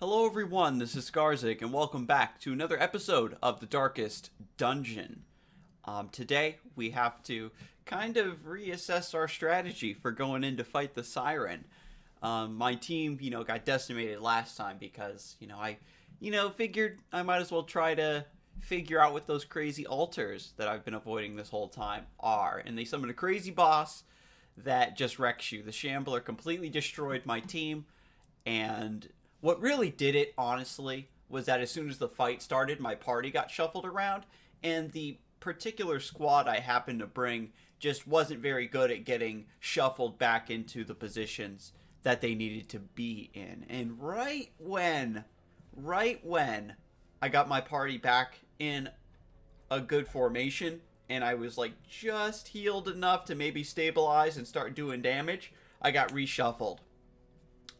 Hello everyone, this is Scarzig, and welcome back to another episode of The Darkest Dungeon. Today, we have to kind of reassess our strategy for going in to fight the Siren. My team, got decimated last time because, I figured I might as well try to figure out what those crazy altars that I've been avoiding this whole time are. And they summoned a crazy boss that just wrecks you. The Shambler completely destroyed my team, and what really did it, honestly, was that as soon as the fight started, my party got shuffled around, and the particular squad I happened to bring just wasn't very good at getting shuffled back into the positions that they needed to be in. And right when I got my party back in a good formation, and I was like just healed enough to maybe stabilize and start doing damage, I got reshuffled.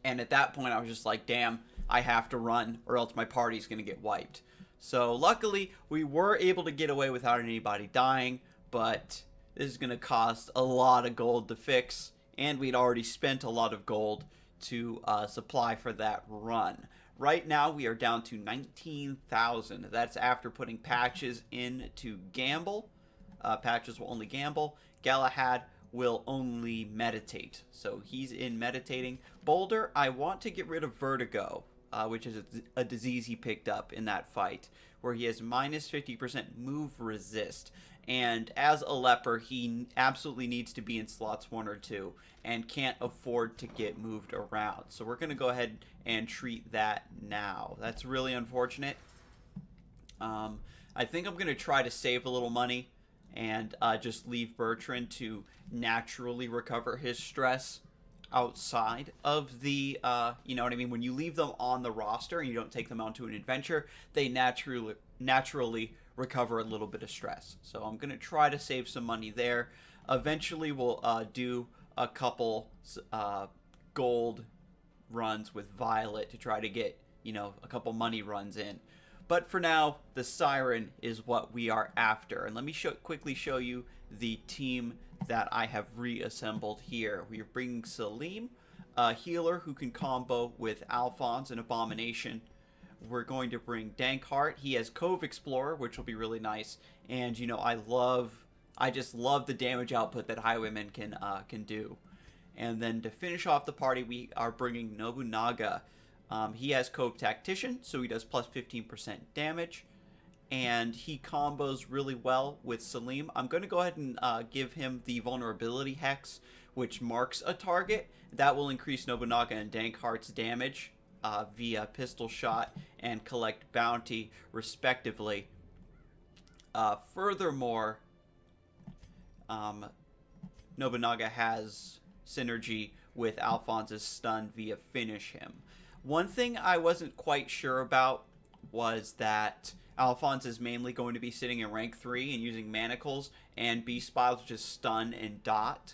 And at that point, I was just like, damn, I have to run or else my party's going to get wiped. So luckily, we were able to get away without anybody dying, but this is going to cost a lot of gold to fix, and we'd already spent a lot of gold to supply for that run. Right now, we are down to 19,000. That's after putting patches in to gamble. Patches will only gamble. Galahad will only meditate. So he's in meditating. Boulder, I want to get rid of Vertigo, which is a disease he picked up in that fight, where he has minus 50% move resist. And as a leper, he absolutely needs to be in slots 1 or 2 and can't afford to get moved around. So we're going to go ahead and treat that now. That's really unfortunate. I think I'm going to try to save a little money and just leave Bertrand to naturally recover his stress outside of the, you know what I mean? When you leave them on the roster and you don't take them onto an adventure, they naturally recover a little bit of stress. So I'm going to try to save some money there. Eventually, we'll do a couple gold runs with Violet to try to get, a couple money runs in. But for now, the Siren is what we are after. And let me quickly show you the team that I have reassembled here. We are bringing Salim, a healer who can combo with Alphonse and Abomination. We're going to bring Dankheart. He has Cove Explorer, which will be really nice. And, I just love the damage output that Highwayman can do. And then to finish off the party, we are bringing Nobunaga. He has Cove Tactician, so he does plus 15% damage, and he combos really well with Salim. I'm going to go ahead and give him the Vulnerability Hex, which marks a target. That will increase Nobunaga and Dankheart's damage via Pistol Shot and Collect Bounty, respectively. Furthermore, Nobunaga has synergy with Alphonse's stun via Finish Him. One thing I wasn't quite sure about was that Alphonse is mainly going to be sitting in rank 3 and using manacles and Beast Spiles, which is stun and dot.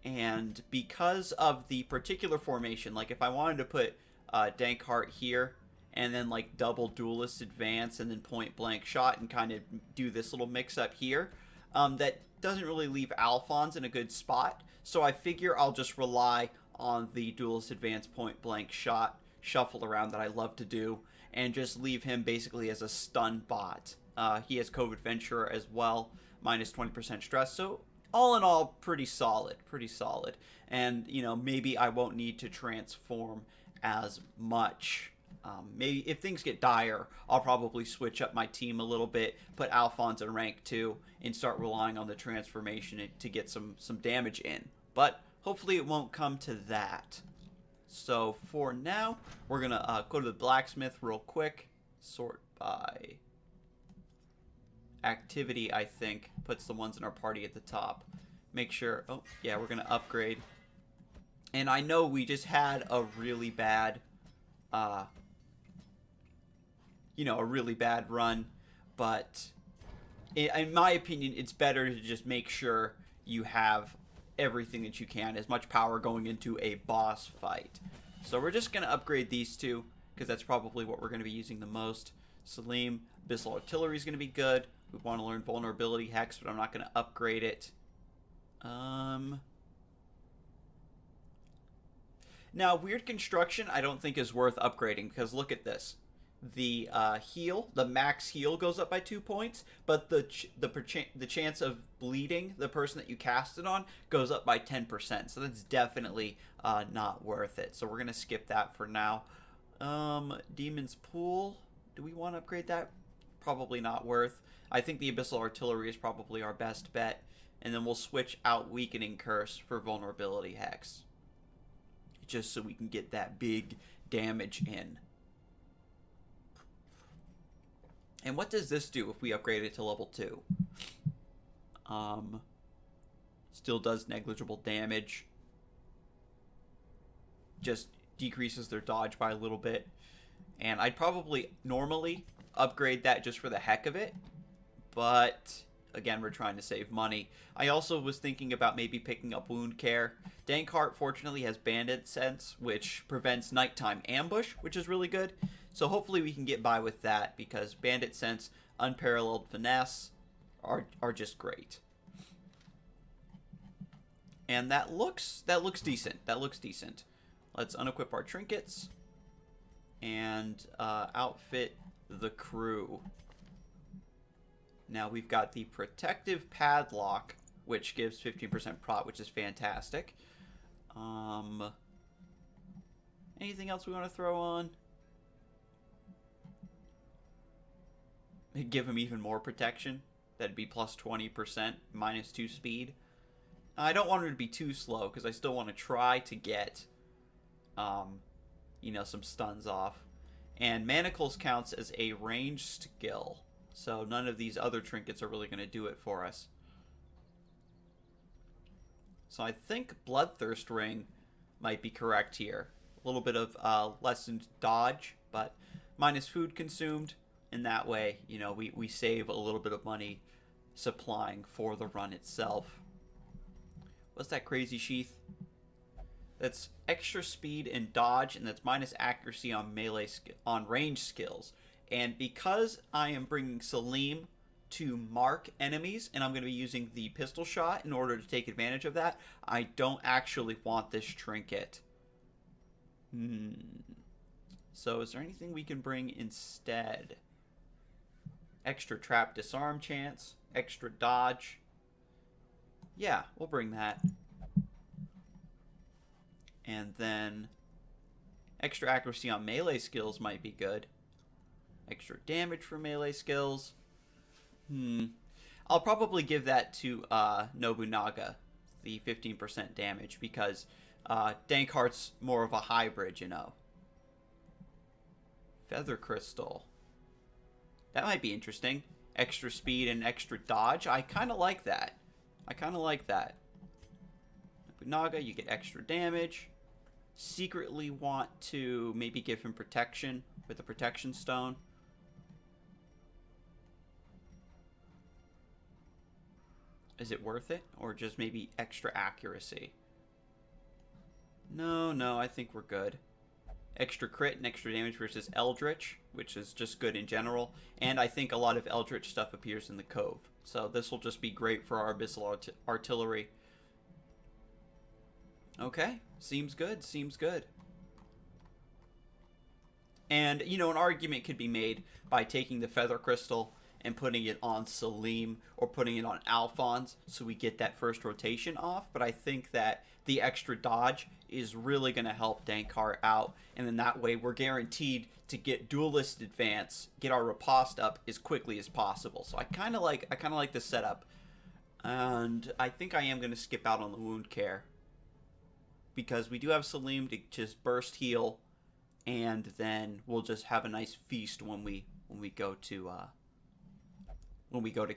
And because of the particular formation, like if I wanted to put Dankheart here and then like double Duelist Advance and then point blank shot and kind of do this little mix up here, that doesn't really leave Alphonse in a good spot. So I figure I'll just rely on the Duelist Advance point blank shot shuffle around that I love to do, and just leave him basically as a stun bot. He has Cove Adventurer as well, minus 20% stress, so all in all, pretty solid. And, maybe I won't need to transform as much. Maybe if things get dire, I'll probably switch up my team a little bit, put Alphonse in rank 2, and start relying on the transformation to get some damage in. But hopefully it won't come to that. So for now, we're going to go to the blacksmith real quick. Sort by activity, I think. Puts the ones in our party at the top. Make sure... Oh, yeah, we're going to upgrade. And I know we just had a really bad... a really bad run. But in my opinion, it's better to just make sure you have everything that you can, as much power going into a boss fight. So we're just going to upgrade these two, because that's probably what we're going to be using the most. Salim, Abyssal Artillery is going to be good. We want to learn Vulnerability Hex, but I'm not going to upgrade it. Now, weird construction, I don't think is worth upgrading because look at this. The heal, the max heal goes up by 2 points, but the chance of bleeding the person that you cast it on goes up by 10%. So that's definitely not worth it. So we're gonna skip that for now. Demon's Pool. Do we want to upgrade that? Probably not worth. I think the Abyssal Artillery is probably our best bet, and then we'll switch out Weakening Curse for Vulnerability Hex, just so we can get that big damage in. And what does this do if we upgrade it to level 2? Still does negligible damage. Just decreases their dodge by a little bit. And I'd probably normally upgrade that just for the heck of it. But, again, we're trying to save money. I also was thinking about maybe picking up Wound Care. Dankheart, fortunately, has Bandit Sense, which prevents nighttime ambush, which is really good. So hopefully we can get by with that, because Bandit Sense, Unparalleled Finesse are just great. And that looks decent. That looks decent. Let's unequip our trinkets and outfit the crew. Now we've got the Protective Padlock, which gives 15% prot, which is fantastic. Anything else we want to throw on? Give him even more protection. That'd be plus 20%, minus 2 speed. I don't want her to be too slow, because I still want to try to get, you know, some stuns off. And Manacles counts as a ranged skill, so none of these other trinkets are really going to do it for us. So I think Bloodthirst Ring might be correct here. A little bit of lessened dodge, but minus food consumed. And that way, you know, we save a little bit of money supplying for the run itself. What's that crazy sheath? That's extra speed and dodge, and that's minus accuracy on melee on range skills. And because I am bringing Salim to mark enemies, and I'm going to be using the pistol shot in order to take advantage of that, I don't actually want this trinket. So is there anything we can bring instead? Extra trap disarm chance, extra dodge. Yeah, we'll bring that. And then extra accuracy on melee skills might be good. Extra damage for melee skills. I'll probably give that to Nobunaga, the 15% damage, because Dankheart's more of a hybrid, you know. Feather Crystal. That might be interesting. Extra speed and extra dodge. I kind of like that. Nobunaga, you get extra damage. Secretly want to maybe give him protection with the protection stone. Is it worth it? Or just maybe extra accuracy? No, I think we're good. Extra crit and extra damage versus Eldritch, which is just good in general. And I think a lot of Eldritch stuff appears in the Cove. So this will just be great for our Abyssal Artillery. Okay, seems good. And, you know, an argument could be made by taking the Feather Crystal and putting it on Salim or putting it on Alphonse so we get that first rotation off. But I think that the extra dodge is really going to help Dankheart out. And then that way we're guaranteed to get Duelist Advance, get our riposte up as quickly as possible. So I kind of like this setup. And I think I am going to skip out on the Wound Care, because we do have Salim to just burst heal, and then we'll just have a nice feast when we go to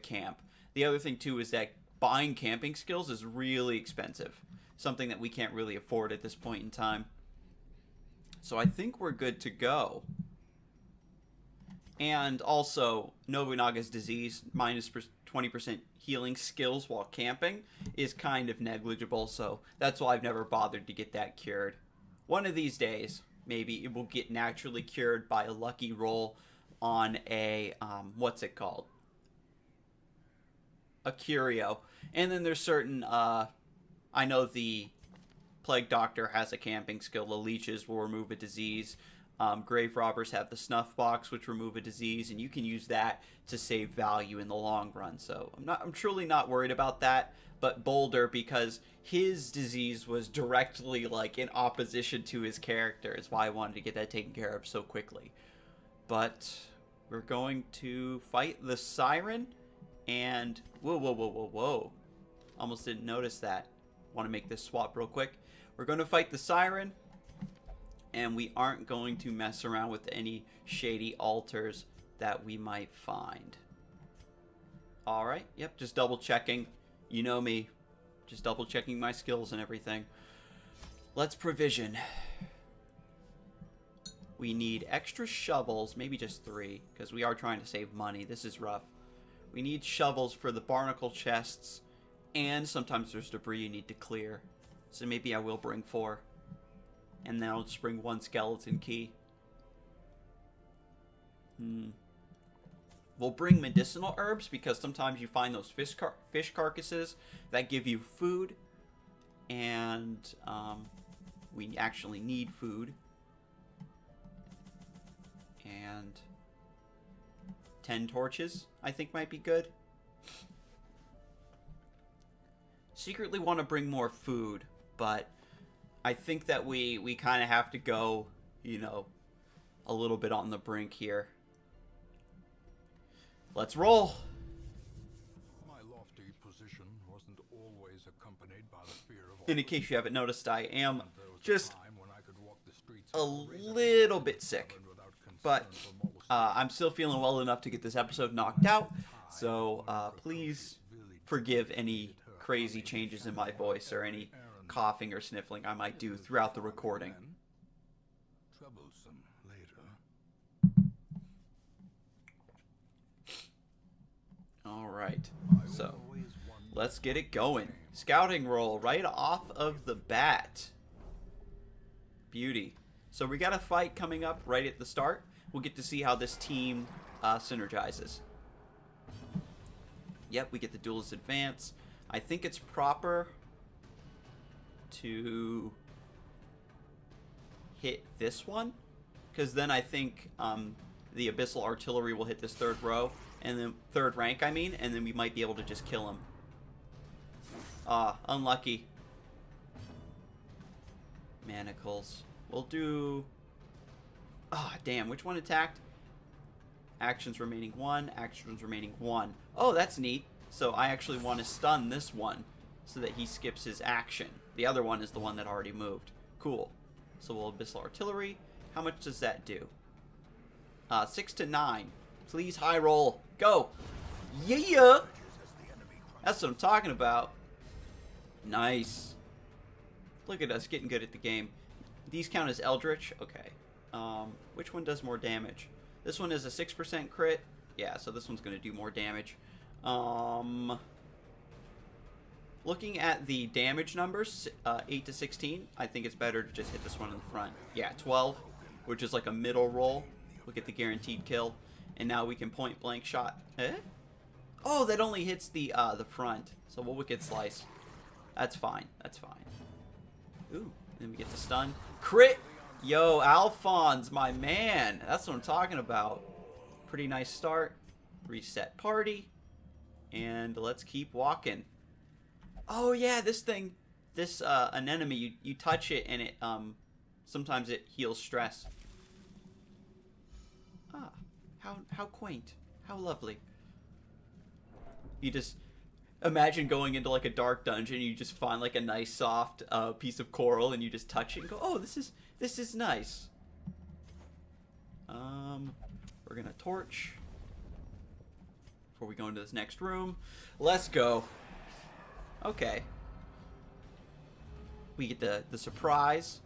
camp. The other thing too is that buying camping skills is really expensive, something that we can't really afford at this point in time. So I think we're good to go. And also, Nobunaga's disease, minus 20% healing skills while camping, is kind of negligible, so that's why I've never bothered to get that cured. One of these days, maybe it will get naturally cured by a lucky roll on a, what's it called? A curio. And then there's certain, I know the Plague Doctor has a camping skill. The leeches will remove a disease. Grave Robbers have the Snuff Box, which remove a disease, and you can use that to save value in the long run. So I'm truly not worried about that. But Boulder, because his disease was directly like in opposition to his character, is why I wanted to get that taken care of so quickly. But we're going to fight the Siren, and whoa. Almost didn't notice that. Want to make this swap real quick. We're going to fight the Siren, and we aren't going to mess around with any shady altars that we might find. Alright, yep, just double checking. You know me, just double checking my skills and everything. Let's provision. We need extra shovels, maybe just 3, because we are trying to save money. This is rough. We need shovels for the barnacle chests, and sometimes there's debris you need to clear. So maybe I will bring 4. And then I'll just bring 1 skeleton key. We'll bring medicinal herbs because sometimes you find those fish carcasses that give you food. And we actually need food. And 10 torches, I think, might be good. Secretly want to bring more food, but I think that we kind of have to go, you know, a little bit on the brink here. Let's roll. My lofty position wasn't always accompanied by the fear of. And in case you haven't noticed, I am just a little bit sick, but I'm still feeling well enough to get this episode knocked out. So please forgive any crazy changes in my voice or any coughing or sniffling I might do throughout the recording. Troublesome later. Alright, so let's get it going. Scouting roll right off of the bat. Beauty. So we got a fight coming up right at the start. We'll get to see how this team synergizes. Yep, we get the duelist advance. I think it's proper to hit this one, because then I think the abyssal artillery will hit this 3rd row, and then 3rd rank, I mean, and then we might be able to just kill him. Unlucky. Manacles. We'll do... damn, which one attacked? Actions remaining 1, actions remaining 1. Oh, that's neat. So I actually want to stun this one so that he skips his action. The other one is the one that already moved. Cool. So we'll abyssal artillery. How much does that do? 6 to 9. Please high roll. Go. Yeah. That's what I'm talking about. Nice. Look at us getting good at the game. These count as Eldritch? Okay. Which one does more damage? This one is a 6% crit. Yeah, so this one's going to do more damage. Looking at the damage numbers, 8 to 16, I think it's better to just hit this one in the front. Yeah, 12, which is like a middle roll. We'll get the guaranteed kill. And now we can point blank shot. Eh? Oh, that only hits the front. So we'll wicked slice. That's fine. That's fine. Ooh, then we get the stun. Crit! Yo, Alphonse, my man. That's what I'm talking about. Pretty nice start. Reset party. And let's keep walking. Oh, yeah, this thing. This, anemone, you touch it and it, sometimes it heals stress. Ah, how quaint. How lovely. You just... Imagine going into like a dark dungeon and you just find like a nice soft piece of coral and you just touch it and go, oh, this is nice. We're gonna torch before we go into this next room. Let's go. Okay. We get the surprise.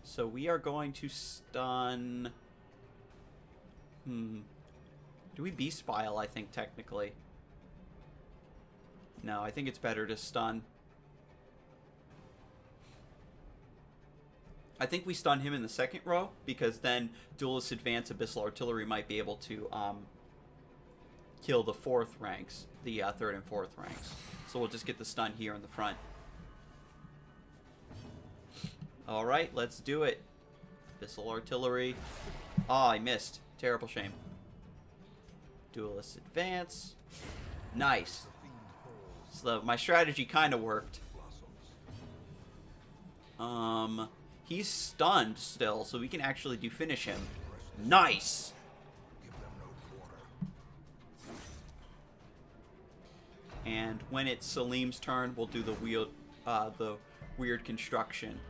So we are going to stun. Do we beast spile, I think, technically? No, I think it's better to stun. I think we stun him in the 2nd row, because then Duelist Advance Abyssal Artillery might be able to kill the 4th ranks, the 3rd and 4th ranks. So we'll just get the stun here in the front. Alright, let's do it. Abyssal Artillery. Oh, I missed. Terrible shame. Duelist Advance. Nice. So my strategy kind of worked. He's stunned still, so we can actually finish him. Nice! And when it's Salim's turn, we'll do the weird construction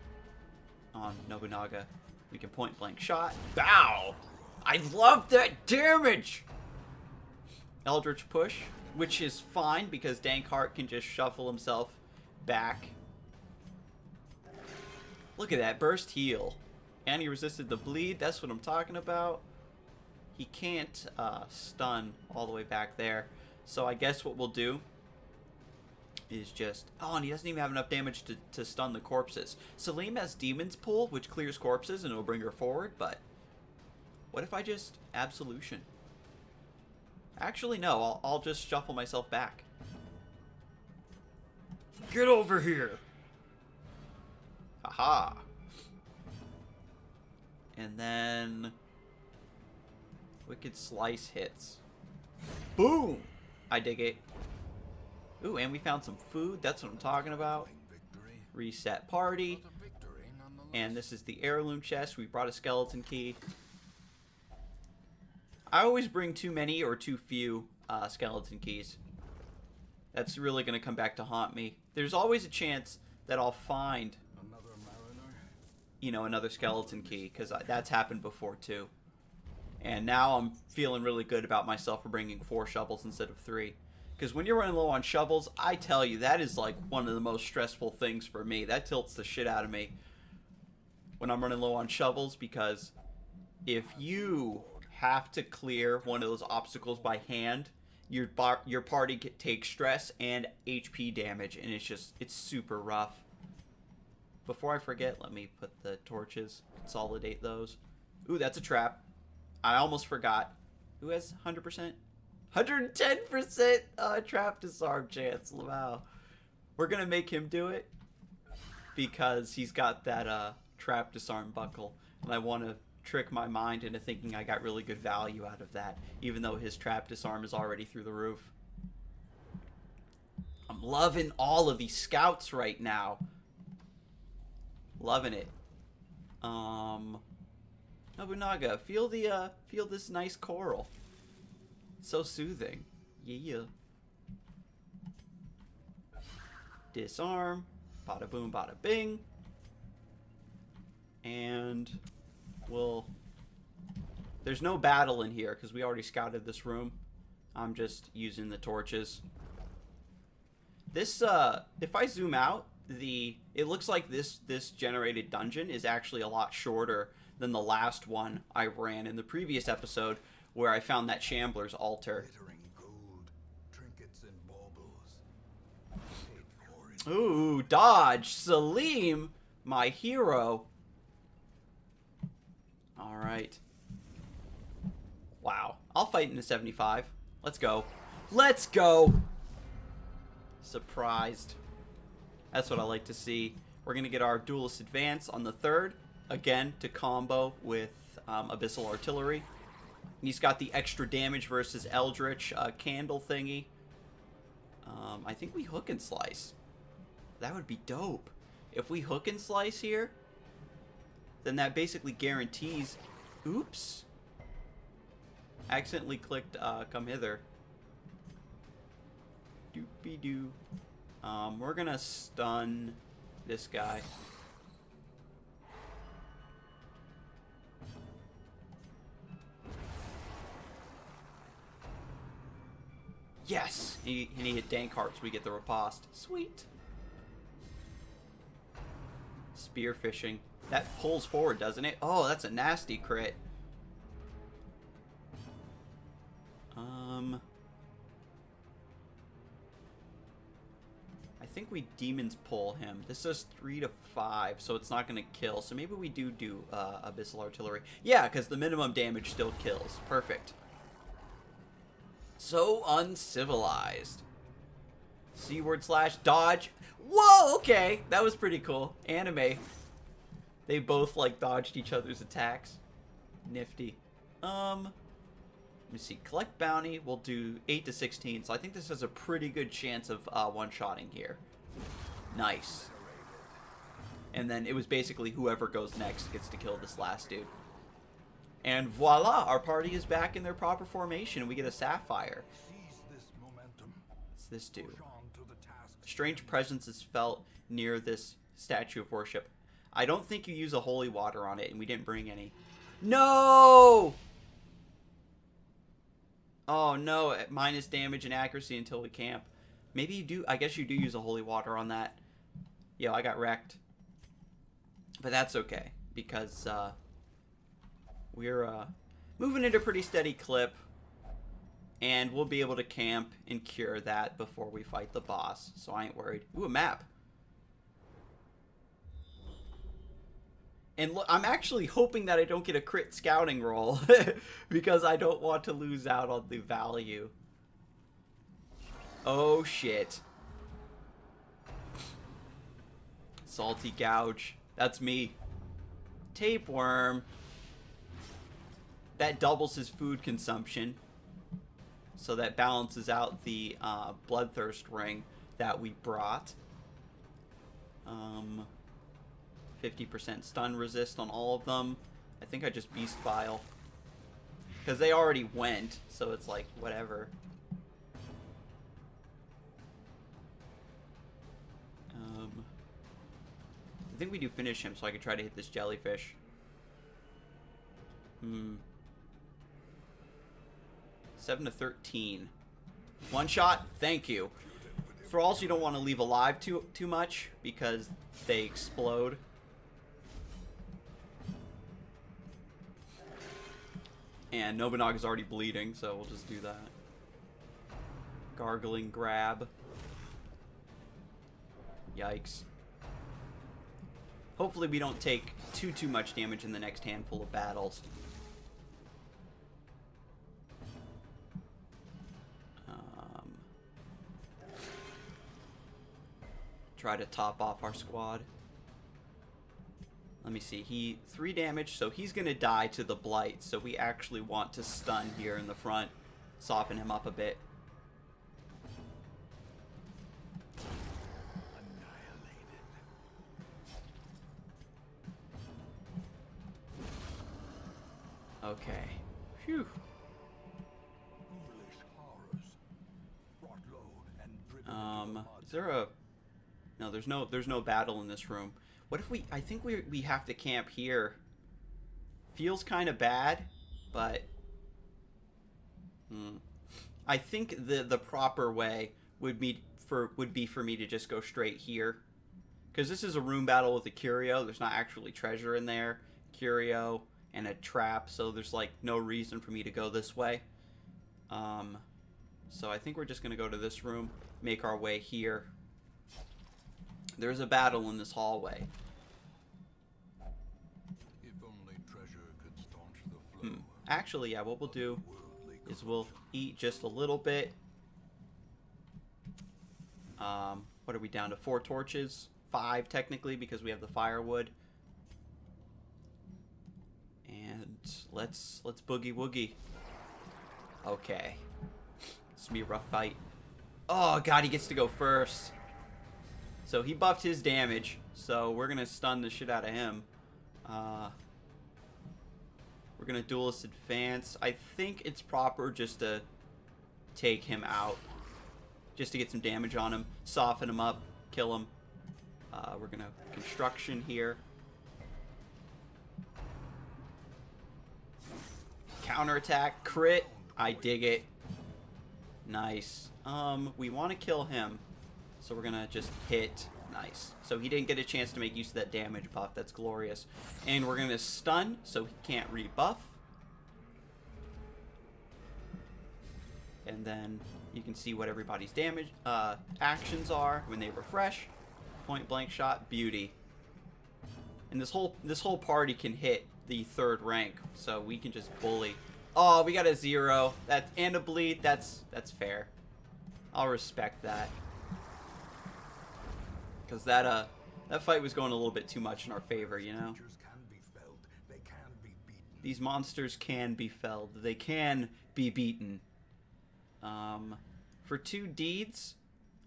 on Nobunaga. We can point blank shot. Bow! I love that damage! Eldritch Push, which is fine because Dankheart can just shuffle himself back. Look at that, burst heal. And he resisted the bleed, that's what I'm talking about. He can't stun all the way back there. So I guess what we'll do is just... Oh, and he doesn't even have enough damage to stun the corpses. Salim has Demon's Pull, which clears corpses and it'll bring her forward, but... What if I just Absolution? Actually, no, I'll just shuffle myself back. Get over here! Haha. And then... Wicked Slice hits. Boom! I dig it. Ooh, and we found some food. That's what I'm talking about. Reset party. And this is the heirloom chest. We brought a skeleton key. I always bring too many or too few skeleton keys. That's really going to come back to haunt me. There's always a chance that I'll find, you know, another skeleton key, because that's happened before too. And now I'm feeling really good about myself for bringing 4 shovels instead of 3. Because when you're running low on shovels, I tell you, that is like one of the most stressful things for me. That tilts the shit out of me when I'm running low on shovels, because if you have to clear one of those obstacles by hand, your party takes stress and HP damage, and it's super rough. Before I forget, let me put the torches, consolidate those. Ooh, that's a trap. I almost forgot. Who has 100%? 110% trap disarm chance. Wow. We're going to make him do it because he's got that trap disarm buckle, and I want to trick my mind into thinking I got really good value out of that, even though his trap disarm is already through the roof. I'm loving all of these scouts right now. Loving it. Nobunaga, feel this nice coral. So soothing. Yeah. Disarm. Bada boom, bada bing. And there's no battle in here because we already scouted this room. I'm just using the torches. This if I zoom out, it looks like this generated dungeon is actually a lot shorter than the last one I ran in the previous episode, where I found that Shambler's altar. Gold, trinkets and baubles. Ooh, dodge! Salim, my hero. Alright. Wow. I'll fight in a 75. Let's go. Let's go! Surprised. That's what I like to see. We're going to get our Duelist Advance on the 3rd. Again, to combo with Abyssal Artillery. And he's got the extra damage versus Eldritch candle thingy. I think we hook and slice. That would be dope. If we hook and slice here, then that basically guarantees... Oops. Accidentally clicked come hither. Doopy-doo. We're gonna stun this guy. Yes! And he hit Dankheart, so we get the riposte. Sweet. Spear fishing. That pulls forward, doesn't it? Oh, that's a nasty crit. I think we demons pull him. This says 3 to 5, so it's not going to kill. So maybe we do Abyssal Artillery. Yeah, because the minimum damage still kills. Perfect. So uncivilized. C-word slash dodge. Whoa, okay. That was pretty cool. Anime. They both like dodged each other's attacks. Nifty. Let me see. Collect bounty. We'll do 8 to 16. So I think this has a pretty good chance of one-shotting here. Nice. And then it was basically whoever goes next gets to kill this last dude. And voila, our party is back in their proper formation. We get a sapphire. Seize this momentum. It's this dude. Push on to the task. Strange presence is felt near this statue of worship. I don't think you use a holy water on it, and we didn't bring any. No! Oh no, minus damage and accuracy until we camp. Maybe you do, I guess you do use a holy water on that. Yo, I got wrecked. But that's okay, because we're moving at a pretty steady clip. And we'll be able to camp and cure that before we fight the boss. So I ain't worried. Ooh, a map. And look, I'm actually hoping that I don't get a crit scouting roll. Because I don't want to lose out on the value. Oh, shit. Salty gouge. That's me. Tapeworm. That doubles his food consumption. So that balances out the bloodthirst ring that we brought. 50% stun resist on all of them. I think I just beast bile. Because they already went, so it's like, whatever. I think we do finish him so I can try to hit this jellyfish. 7 to 13. One shot, thank you. Thralls you don't want to leave alive too much because they explode. And Nobunaga's already bleeding, so we'll just do that. Gargling grab. Yikes. Hopefully we don't take too much damage in the next handful of battles. Try to top off our squad. Let me see. 3 damage, so he's gonna die to the blight. So we actually want to stun here in the front, soften him up a bit. Okay. Phew. Is there a... No, there's no battle in this room. What if I think we have to camp here. Feels kind of bad, but I think the proper way would be for me to just go straight here. Cuz this is a room battle with a curio. There's not actually treasure in there. Curio and a trap, so there's like no reason for me to go this way. So I think we're just going to go to this room, make our way here. There's a battle in this hallway. If only treasure could staunch the flow. Actually, yeah, what we'll do is we'll eat just a little bit. What are we down to? 4 torches? 5 technically because we have the firewood. And let's boogie woogie. Okay. This will be a rough fight. Oh god, he gets to go first. So he buffed his damage, so we're gonna stun the shit out of him. We're gonna duelist advance. I think it's proper just to take him out, just to get some damage on him, soften him up, kill him. We're gonna construction here. Counterattack, crit. I dig it. Nice. We want to kill him. So we're gonna just hit. Nice. So he didn't get a chance to make use of that damage buff. That's glorious. And we're gonna stun so he can't rebuff. And then you can see what everybody's damage actions are when they refresh. Point blank shot, beauty. And this whole party can hit the 3rd rank, so we can just bully. Oh, we got a 0. That and a bleed. That's fair. I'll respect that. Because that fight was going a little bit too much in our favor, you know? These monsters can be felled. They can be beaten. For 2 deeds,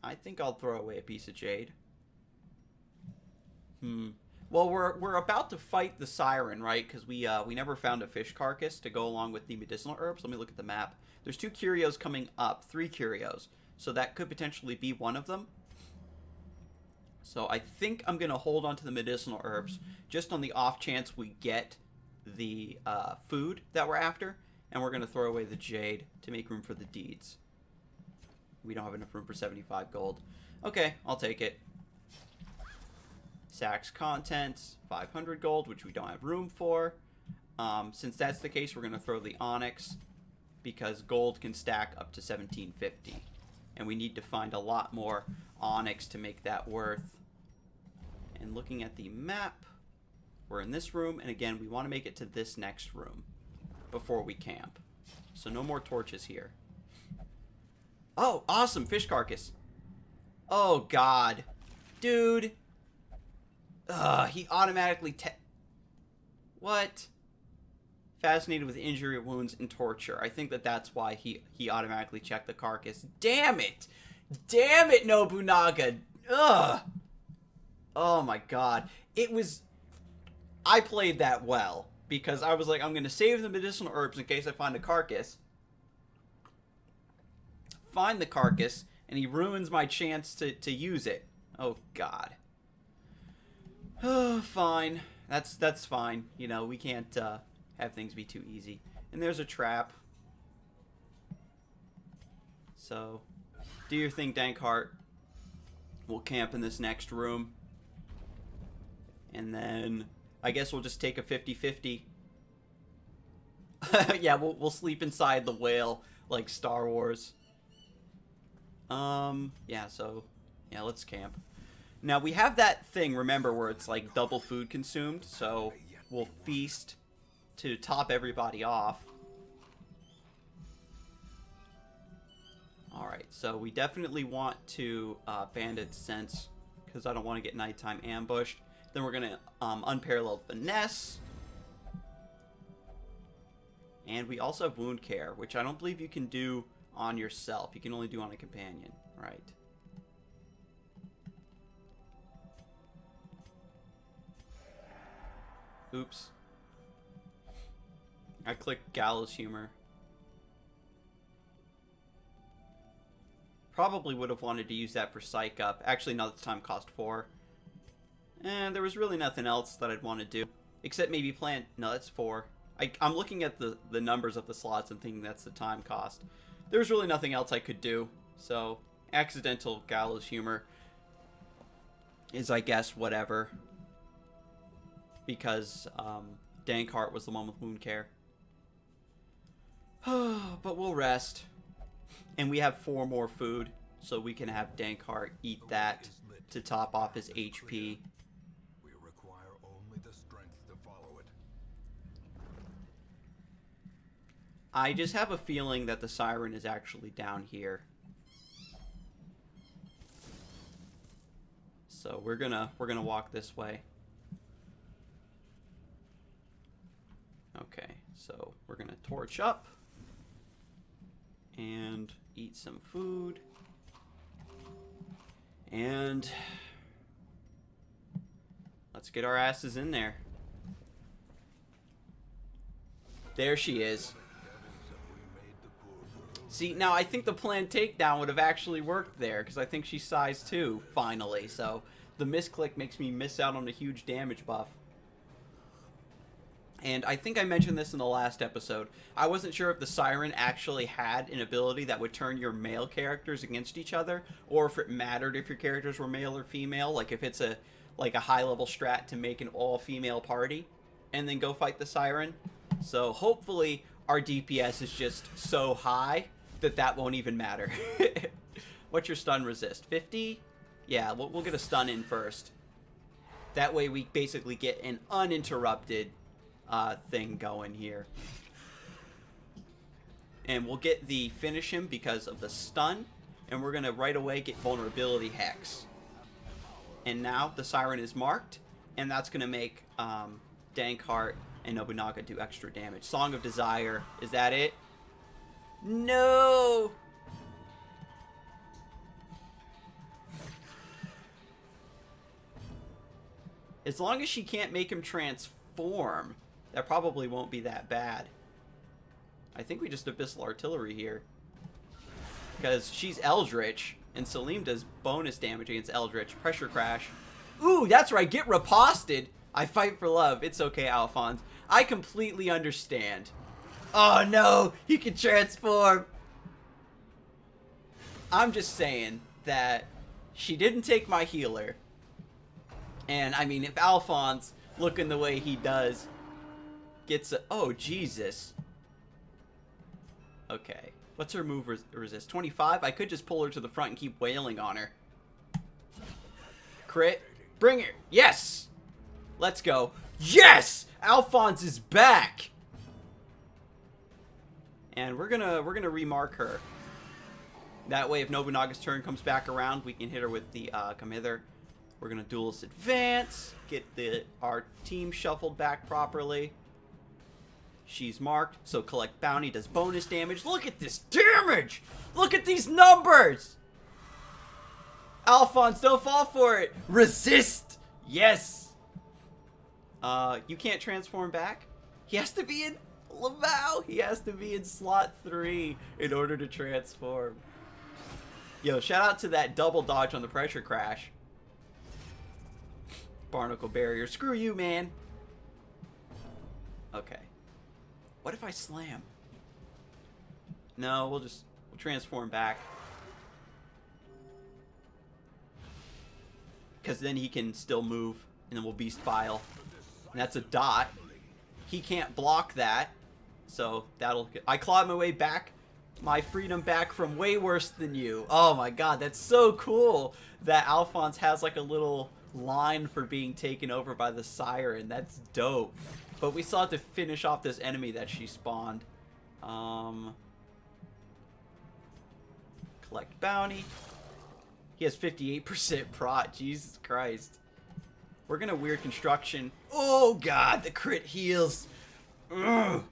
I think I'll throw away a piece of jade. Well, we're about to fight the Siren, right? Because we never found a fish carcass to go along with the medicinal herbs. Let me look at the map. There's 2 curios coming up, 3 curios. So that could potentially be one of them. So I think I'm going to hold on to the medicinal herbs just on the off chance we get the food that we're after. And we're going to throw away the jade to make room for the deeds. We don't have enough room for 75 gold. Okay, I'll take it. Sack's contents, 500 gold, which we don't have room for. Since that's the case, we're going to throw the onyx because gold can stack up to 1750. And we need to find a lot more onyx to make that worth. And looking at the map, we're in this room. And again, we want to make it to this next room before we camp. So no more torches here. Oh, awesome. Fish carcass. Oh, God. Dude. He automatically What? Fascinated with injury, wounds, and torture. I think that's why he automatically checked the carcass. Damn it! Damn it, Nobunaga! Ugh! Oh my god. I played that well. Because I was like, I'm going to save the medicinal herbs in case I find a carcass. Find the carcass, and he ruins my chance to use it. Oh god. Oh, fine. That's fine. You know, we can't have things be too easy. And there's a trap. So, do your thing, Dankheart. We'll camp in this next room. And then, I guess we'll just take a 50-50. Yeah, we'll sleep inside the whale, like Star Wars. Yeah, so, yeah, let's camp. Now, we have that thing, remember, where it's like double food consumed, so we'll feast to top everybody off. Alright, so we definitely want to bandit sense, because I don't want to get nighttime ambushed. Then we're going to unparalleled finesse. And we also have wound care, which I don't believe you can do on yourself. You can only do on a companion, right? Oops. I clicked gallows humor. Probably would have wanted to use that for psych up. Actually, no, this time cost 4. And there was really nothing else that I'd want to do. Except maybe plant... No, that's 4. I'm looking at the numbers of the slots and thinking that's the time cost. There's really nothing else I could do. So, accidental gallows humor is, I guess, whatever. Because Dankheart was the one with wound care. But we'll rest. And we have 4 more food, so we can have Dankheart eat that to top off his HP. We require only the strength to follow it. I just have a feeling that the Siren is actually down here. So we're gonna walk this way. Okay, so we're gonna torch up and eat some food. And let's get our asses in there. There she is. See, now I think the planned takedown would have actually worked there, because I think she's size 2, finally. So the misclick makes me miss out on a huge damage buff. And I think I mentioned this in the last episode. I wasn't sure if the Siren actually had an ability that would turn your male characters against each other, or if it mattered if your characters were male or female, like if it's a high-level strat to make an all-female party and then go fight the Siren. So hopefully our DPS is just so high that that won't even matter. What's your stun resist? 50? Yeah, we'll get a stun in first. That way we basically get an uninterrupted thing going here. And we'll get the finish him because of the stun, and we're going to right away get vulnerability hex. And now the Siren is marked, and that's going to make Dankheart And Nobunaga do extra damage. Song of Desire. Is that it? No! As long as she can't make him transform, that probably won't be that bad. I think we just Abyssal Artillery here. Because she's Eldritch, and Selim does bonus damage against Eldritch. Pressure Crash. Ooh, that's right, get riposted! I fight for love. It's okay, Alphonse. I completely understand. Oh no, he can transform! I'm just saying that she didn't take my healer. And, I mean, if Alphonse, looking the way he does, gets a... Oh, Jesus. Okay. What's her move resist? 25? I could just pull her to the front and keep wailing on her. Crit. Bring her. Yes! Let's go. Yes! Alphonse is back! And we're gonna remark her. That way, if Nobunaga's turn comes back around, we can hit her with the come hither. We're gonna duelist advance, get our team shuffled back properly. She's marked, so collect bounty does bonus damage. Look at this damage! Look at these numbers! Alphonse, don't fall for it! Resist! Yes! You can't transform back? He has to be in Lamau! He has to be in slot 3 in order to transform. Yo, shout out to that double dodge on the pressure crash. Barnacle barrier. Screw you, man. Okay. What if I slam? No, we'll transform back. Because then he can still move, and then we'll Beast Bile. And that's a dot. He can't block that. So that'll... I clawed my way back. My freedom back from way worse than you. Oh my god, that's so cool that Alphonse has like a little line for being taken over by the Siren. That's dope. But we still have to finish off this enemy that she spawned. Collect bounty. He has 58% prot. Jesus Christ. We're gonna weird construction. Oh god, the crit heals. Ugh.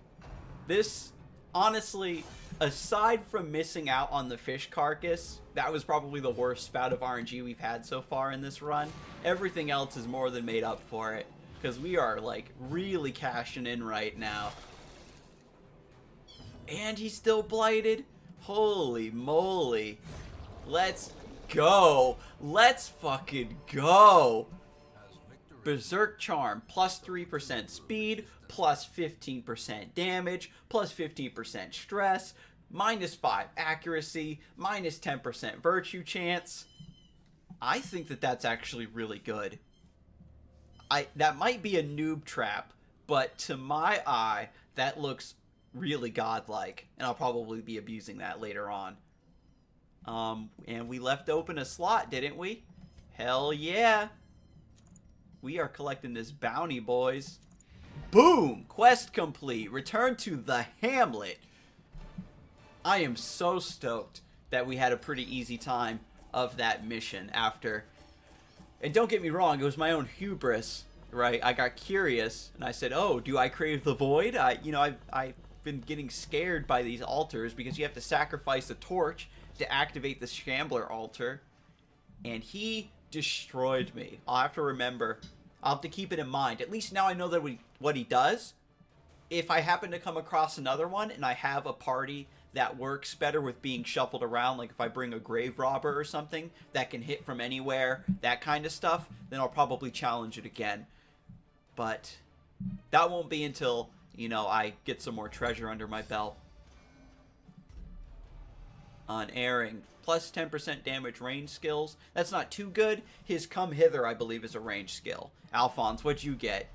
This, honestly, aside from missing out on the fish carcass, that was probably the worst spout of RNG we've had so far in this run. Everything else is more than made up for it. Because we are, like, really cashing in right now. And he's still blighted? Holy moly. Let's go. Let's fucking go. Berserk Charm, plus 3% speed, plus 15% damage, plus 15% stress, minus 5 accuracy, minus 10% virtue chance. I think that that's actually really good. That might be a noob trap, but to my eye, that looks really godlike, and I'll probably be abusing that later on. And we left open a slot, didn't we? Hell yeah! We are collecting this bounty, boys. Boom! Quest complete. Return to the Hamlet. I am so stoked that we had a pretty easy time of that mission after. And don't get me wrong, it was my own hubris, right? I got curious and I said, "Oh, do I crave the void?" I've been getting scared by these altars because you have to sacrifice a torch to activate the Shambler altar, and he destroyed me. I'll have to remember. I'll have to keep it in mind. At least now I know that what he does. If I happen to come across another one and I have a party that works better with being shuffled around, like if I bring a grave robber or something that can hit from anywhere, that kind of stuff, then I'll probably challenge it again. But that won't be until, I get some more treasure under my belt. Unerring. Plus 10% damage range skills. That's not too good. His Come Hither, I believe, is a range skill. Alphonse, what'd you get?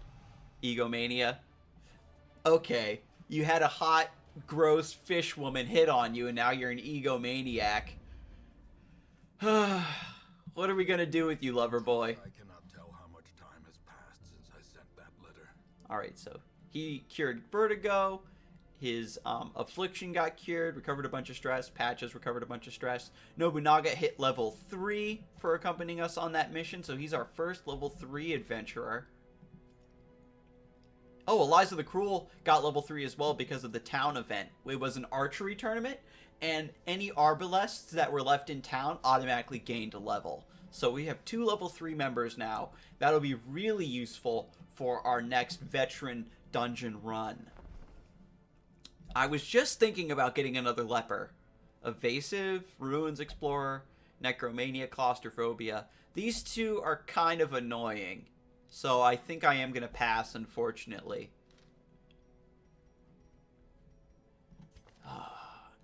Egomania? Okay. You had a hot, gross fish woman hit on you, and now you're an egomaniac. What are we gonna do with you, lover boy? I cannot tell how much time has passed since I sent that letter. Alright, so he cured vertigo. His affliction got cured, recovered a bunch of stress. Patches recovered a bunch of stress. Nobunaga hit level 3 for accompanying us on that mission, so he's our first level 3 adventurer. Oh, Eliza the Cruel got level 3 as well because of the town event. It was an archery tournament, and any arbalests that were left in town automatically gained a level. So we have 2 level 3 members now. That'll be really useful for our next veteran dungeon run. I was just thinking about getting another leper. Evasive, Ruins Explorer, Necromania, Claustrophobia. These 2 are kind of annoying. So I think I am going to pass, unfortunately.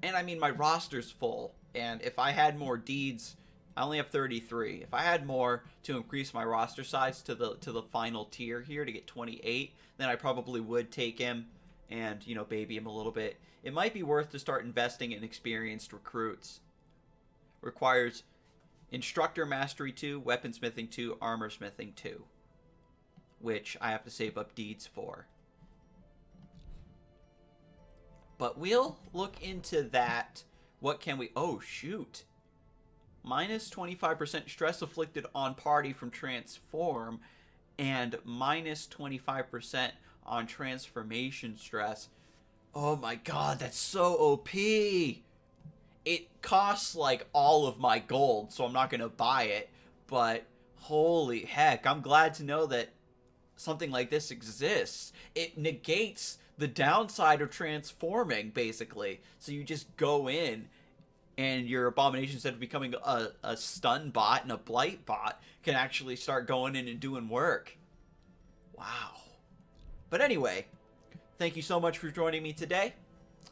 And I mean, my roster's full. And if I had more deeds, I only have 33. If I had more to increase my roster size to the final tier here to get 28, then I probably would take him and, you know, baby him a little bit. It might be worth to start investing in experienced recruits. Requires Instructor Mastery 2, Weaponsmithing 2, Armor Smithing 2. Which I have to save up deeds for. But we'll look into that. What can we... Oh, shoot. Minus 25% stress afflicted on party from transform. And minus 25% on transformation stress. Oh my god, that's so OP. It costs like all of my gold, so I'm not going to buy it. But holy heck, I'm glad to know that something like this exists. It negates the downside of transforming, basically. So you just go in, and your abomination, instead of becoming a stun bot and a blight bot, can actually start going in and doing work. Wow. But anyway, thank you so much for joining me today.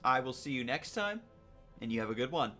I will see you next time, and you have a good one.